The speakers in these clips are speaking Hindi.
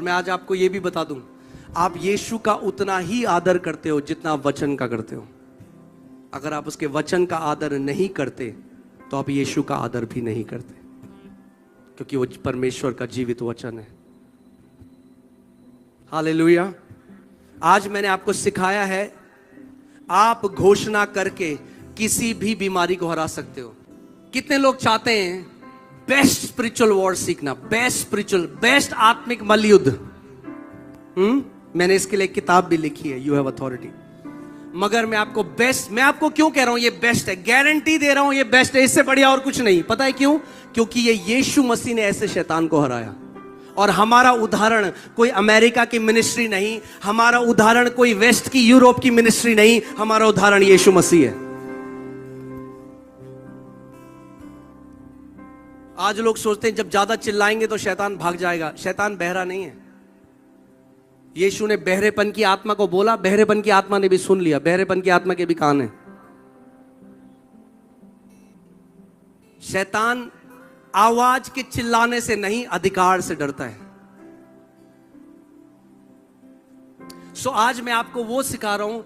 और मैं आज आपको यह भी बता दूं, आप यीशु का उतना ही आदर करते हो जितना आप वचन का करते हो। अगर आप उसके वचन का आदर नहीं करते तो आप यीशु का आदर भी नहीं करते, क्योंकि वो परमेश्वर का जीवित वचन है। हालेलुया। आज मैंने आपको सिखाया है, आप घोषणा करके किसी भी बीमारी को हरा सकते हो। कितने लोग चाहते हैं बेस्ट स्पिरिचुअल वॉर सीखना, बेस्ट आत्मिक मलयुद्ध। मैंने इसके लिए किताब भी लिखी है, यू हैव अथॉरिटी। मगर मैं आपको क्यों कह रहा हूं ये बेस्ट है, गारंटी दे रहा हूं ये बेस्ट है, इससे बढ़िया और कुछ नहीं। पता है क्यों? क्योंकि ये यीशु मसीह ने ऐसे शैतान को हराया। और हमारा उदाहरण कोई अमेरिका की मिनिस्ट्री नहीं, हमारा उदाहरण कोई वेस्ट की यूरोप की मिनिस्ट्री नहीं, हमारा उदाहरण यीशु मसीह है। आज लोग सोचते हैं जब ज्यादा चिल्लाएंगे तो शैतान भाग जाएगा। शैतान बहरा नहीं है। यीशु ने बहरेपन की आत्मा को बोला, बहरेपन की आत्मा ने भी सुन लिया, बहरेपन की आत्मा के भी कान है। शैतान आवाज के चिल्लाने से नहीं, अधिकार से डरता है। सो आज मैं आपको वो सिखा रहा हूं,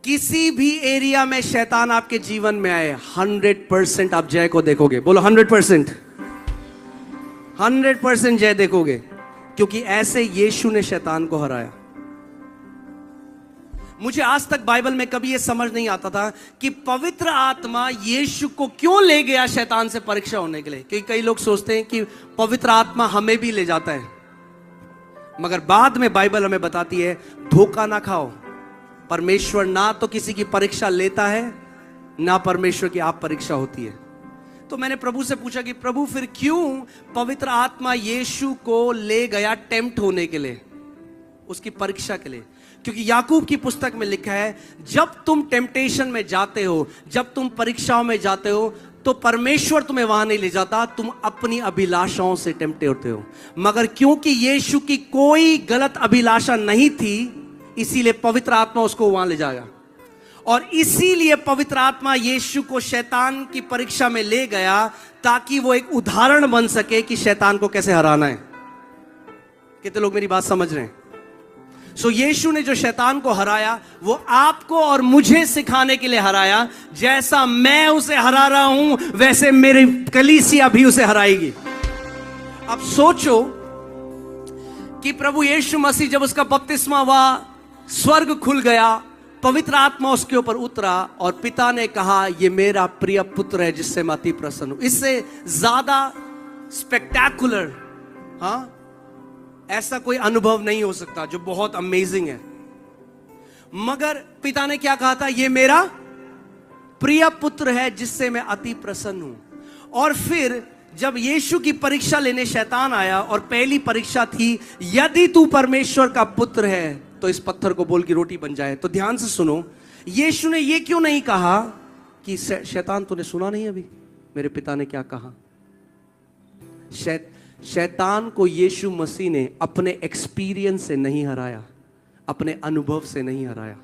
किसी भी एरिया में शैतान आपके जीवन में आए, 100% आप जय को देखोगे। बोलो 100% जय देखोगे, क्योंकि ऐसे यीशु ने शैतान को हराया। मुझे आज तक बाइबल में कभी यह समझ नहीं आता था कि पवित्र आत्मा यीशु को क्यों ले गया शैतान से परीक्षा होने के लिए। क्योंकि कई लोग सोचते हैं कि पवित्र आत्मा हमें भी ले जाता है, मगर बाद में बाइबल हमें बताती है धोखा ना खाओ। परमेश्वर ना तो किसी की परीक्षा लेता है, ना परमेश्वर की आप परीक्षा होती है। तो मैंने प्रभु से पूछा कि प्रभु फिर क्यों पवित्र आत्मा यीशु को ले गया टेम्प्ट होने के लिए, उसकी परीक्षा के लिए। क्योंकि याकूब की पुस्तक में लिखा है, जब तुम टेम्पटेशन में जाते हो, जब तुम परीक्षाओं में जाते हो, तो परमेश्वर तुम्हें वहां नहीं ले जाता, तुम अपनी अभिलाषाओं से टेम्प्ट होते हो। मगर क्योंकि यीशु की कोई गलत अभिलाषा नहीं थी, इसीलिए पवित्र आत्मा उसको वहां ले जाएगा। और इसीलिए पवित्र आत्मा यीशु को शैतान की परीक्षा में ले गया, ताकि वो एक उदाहरण बन सके कि शैतान को कैसे हराना है। कितने लोग मेरी बात समझ रहे हैं? सो यीशु ने जो शैतान को हराया, वो आपको और मुझे सिखाने के लिए हराया। जैसा मैं उसे हरा रहा हूं, वैसे मेरी कलीसिया भी उसे हराएगी। अब सोचो कि प्रभु यीशु मसीह जब उसका बपतिस्मा हुआ, स्वर्ग खुल गया, पवित्र आत्मा उसके ऊपर उतरा और पिता ने कहा, ये मेरा प्रिय पुत्र है जिससे मैं अति प्रसन्न हूं। इससे ज्यादा स्पेक्टेकुलर, ऐसा कोई अनुभव नहीं हो सकता जो बहुत अमेजिंग है। मगर पिता ने क्या कहा था? ये मेरा प्रिय पुत्र है जिससे मैं अति प्रसन्न हूं। और फिर जब यीशु की परीक्षा लेने शैतान आया, और पहली परीक्षा थी, यदि तू परमेश्वर का पुत्र है तो इस पत्थर को बोल की रोटी बन जाए। तो ध्यान से सुनो, यीशु ने ये क्यों नहीं कहा कि शैतान तूने सुना नहीं अभी मेरे पिता ने क्या कहा? शैतान को यीशु मसीह ने अपने एक्सपीरियंस से नहीं हराया, अपने अनुभव से नहीं हराया।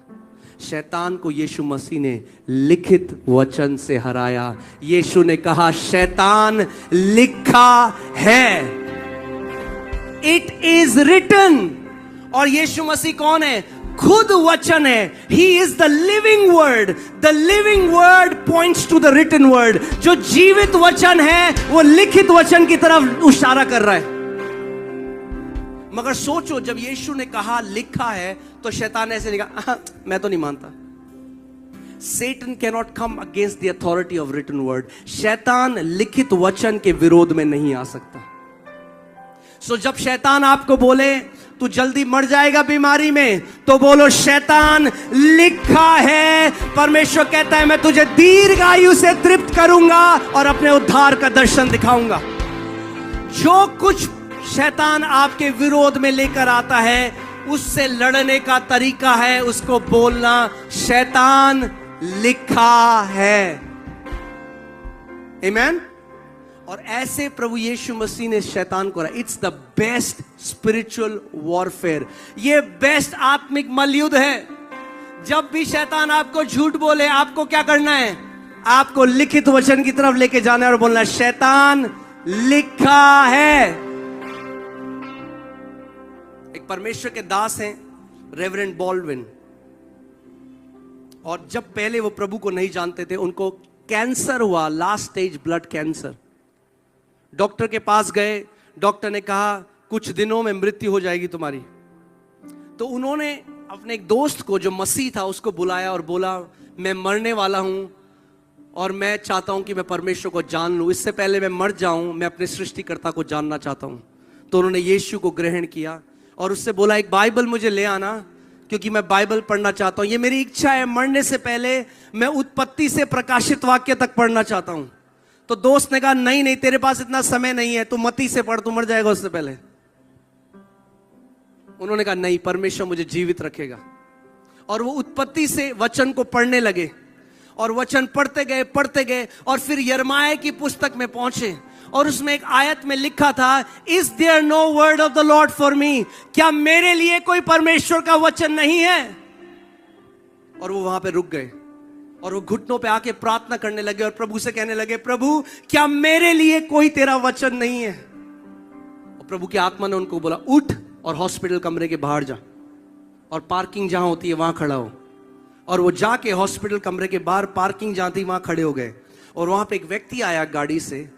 शैतान को यीशु मसीह ने लिखित वचन से हराया। यीशु ने कहा, शैतान लिखा है, इट इज रिटन। और यीशु मसीह कौन है? खुद वचन है। He is the living word. The living word points to the written word. जो जीवित वचन है वो लिखित वचन की तरफ इशारा कर रहा है। मगर सोचो, जब यीशु ने कहा लिखा है, तो शैतान ऐसे नहीं कहा, मैं तो नहीं मानता। Satan cannot come against the authority of written word. शैतान लिखित वचन के विरोध में नहीं आ सकता। सो जब शैतान आपको बोले तू जल्दी मर जाएगा बीमारी में, तो बोलो, शैतान लिखा है, परमेश्वर कहता है मैं तुझे दीर्घ आयु से तृप्त करूंगा और अपने उद्धार का दर्शन दिखाऊंगा। जो कुछ शैतान आपके विरोध में लेकर आता है, उससे लड़ने का तरीका है उसको बोलना, शैतान लिखा है। आमीन। और ऐसे प्रभु यीशु मसीह ने शैतान को हराया। It's the best spiritual warfare. ये बेस्ट आत्मिक मलयुद्ध है। जब भी शैतान आपको झूठ बोले, आपको क्या करना है? आपको लिखित वचन की तरफ लेके जाना है और बोलना, शैतान लिखा है। एक परमेश्वर के दास हैं रेवरेंड बॉल्डविन, और जब पहले वो प्रभु को नहीं जानते थे, उनको कैंसर हुआ, last stage blood cancer. Doctor के पास गए, डॉक्टर ने कहा कुछ दिनों में मृत्यु हो जाएगी तुम्हारी। तो उन्होंने अपने एक दोस्त को जो मसीह था उसको बुलाया और बोला मैं मरने वाला हूं और मैं चाहता हूं कि मैं परमेश्वर को जान लूं, इससे पहले मैं मर जाऊं मैं अपने सृष्टिकर्ता को जानना चाहता हूं। तो उन्होंने यीशु को ग्रहण किया और उससे बोला एक बाइबल मुझे ले आना, क्योंकि मैं बाइबल पढ़ना चाहता हूं, ये मेरी इच्छा है, मरने से पहले मैं उत्पत्ति से प्रकाशित वाक्य तक पढ़ना चाहता हूं। तो दोस्त ने कहा नहीं नहीं, तेरे पास इतना समय नहीं है, तू मत्ती से पढ़, तू मर जाएगा उससे पहले। उन्होंने कहा नहीं, परमेश्वर मुझे जीवित रखेगा। और वो उत्पत्ति से वचन को पढ़ने लगे और वचन पढ़ते गए और फिर यिर्मयाह की पुस्तक में पहुंचे और उसमें एक आयत में लिखा था, is there no word of the Lord for me, क्या मेरे लिए कोई परमेश्वर का वचन नहीं है? और वो वहां पे रुक गए और वो घुटनों पे आके प्रार्थना करने लगे और प्रभु से कहने लगे, प्रभु क्या मेरे लिए कोई तेरा वचन नहीं है? और प्रभु की आत्मा ने उनको बोला उठ और हॉस्पिटल कमरे के बाहर जा और पार्किंग जहां होती है वहां खड़ा हो। और वो जाके हॉस्पिटल कमरे के बाहर पार्किंग जहां थी वहां खड़े हो गए और वहां पे एक व्यक्ति आया गाड़ी से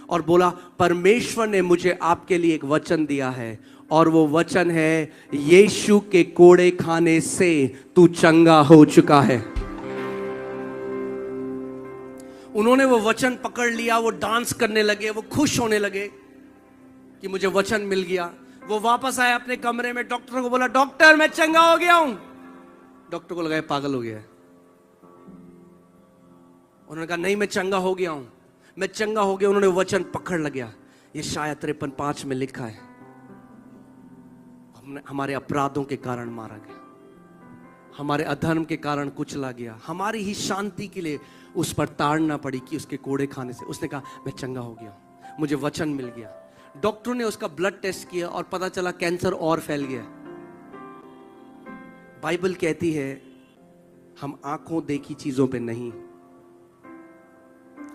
और बोला परमेश्वर ने मुझे आपके लिए एक वचन दिया है और वो वचन है यीशु के कोड़े खाने से तू चंगा हो चुका है। उन्होंने वो वचन पकड़ लिया, वो डांस करने लगे, वो खुश होने लगे कि मुझे वचन मिल गया। वो वापस आए अपने कमरे में, डॉक्टर को बोला डॉक्टर मैं चंगा हो गया हूं। डॉक्टर को लगा पागल हो गया है। उन्होंने कहा नहीं मैं चंगा हो गया हूं, मैं चंगा हो गया। उन्होंने वचन पकड़ लिया, ये शायद 53:5 में लिखा है, हमारे अपराधों के कारण मारा गया, हमारे अधर्म के कारण कुचला गया, हमारी ही शांति के लिए उस पर ताड़ना पड़ी कि उसके कोड़े खाने से। उसने कहा मैं चंगा हो गया, मुझे वचन मिल गया। डॉक्टरों ने उसका ब्लड टेस्ट किया और पता चला कैंसर और फैल गया। बाइबल कहती है हम आंखों देखी चीजों पे नहीं,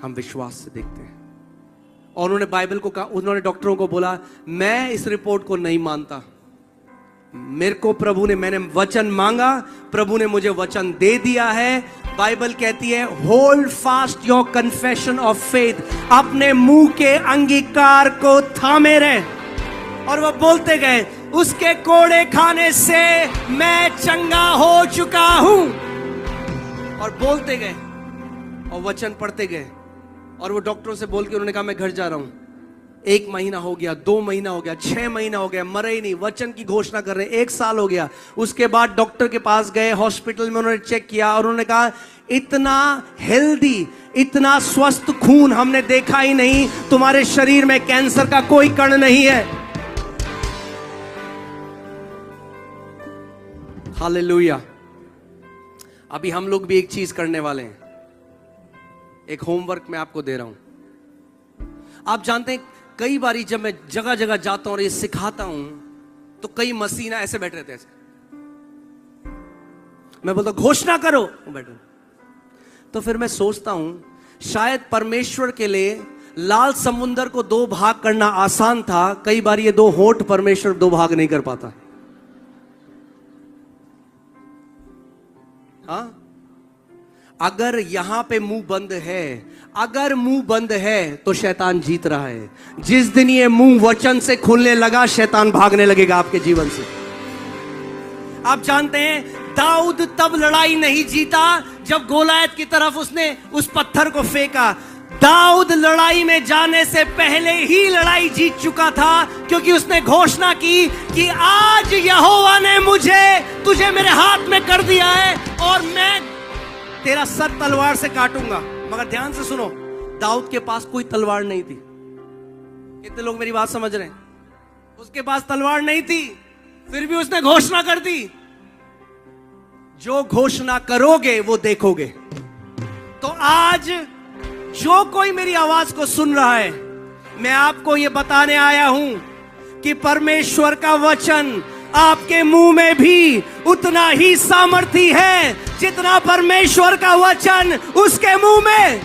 हम विश्वास से देखते हैं। और उन्होंने बाइबल को कहा, उन्होंने डॉक्टरों को बोला मैं इस रिपोर्ट को नहीं मानता, मेरे को प्रभु ने, मैंने वचन मांगा, प्रभु ने मुझे वचन दे दिया है। बाइबल कहती है hold fast your confession of faith, अपने मुंह के अंगीकार को थामे रहे। और वो बोलते गए उसके कोड़े खाने से मैं चंगा हो चुका हूं। और बोलते गए और वचन पढ़ते गए और वो डॉक्टरों से बोल के उन्होंने कहा मैं घर जा रहा हूं। 1 महीना हो गया, 2 महीना हो गया, 6 महीना हो गया, मरे ही नहीं, वचन की घोषणा कर रहे, 1 साल हो गया। उसके बाद डॉक्टर के पास गए, हॉस्पिटल में उन्होंने चेक किया और उन्होंने कहा इतना हेल्दी, इतना स्वस्थ खून हमने देखा ही नहीं, तुम्हारे शरीर में कैंसर का कोई कण नहीं है। हालेलुया। अभी हम लोग भी एक चीज करने वाले हैं, एक होमवर्क मैं आपको दे रहा हूं। आप जानते हैं कई बारी जब मैं जगह जगह जाता हूं और ये सिखाता हूं तो कई मसीना ऐसे बैठ रहते हैं, मैं बोलता घोषणा करो, वो बैठे। तो फिर मैं सोचता हूं शायद परमेश्वर के लिए लाल समुंदर को 2 भाग करना आसान था, कई बार ये 2 होठ परमेश्वर 2 भाग नहीं कर पाता। हाँ, अगर यहां पे मुंह बंद है, अगर मुंह बंद है तो शैतान जीत रहा है। जिस दिन ये मुंह वचन से खुलने लगा शैतान भागने लगेगा आपके जीवन से। आप जानते हैं दाऊद तब लड़ाई नहीं जीता जब गोलायत की तरफ उसने उस पत्थर को फेंका। दाऊद लड़ाई में जाने से पहले ही लड़ाई जीत चुका था, क्योंकि उसने घोषणा की कि आज यहोवा ने तुझे मेरे हाथ में कर दिया है और मैं तेरा सर तलवार से काटूंगा। मगर ध्यान से सुनो, दाऊद के पास कोई तलवार नहीं थी। कितने लोग मेरी बात समझ रहे हैं? उसके पास तलवार नहीं थी, फिर भी उसने घोषणा कर दी। जो घोषणा करोगे वो देखोगे। तो आज जो कोई मेरी आवाज को सुन रहा है, मैं आपको यह बताने आया हूं कि परमेश्वर का वचन आपके मुंह में भी उतना ही सामर्थी है जितना परमेश्वर का वचन उसके मुंह में।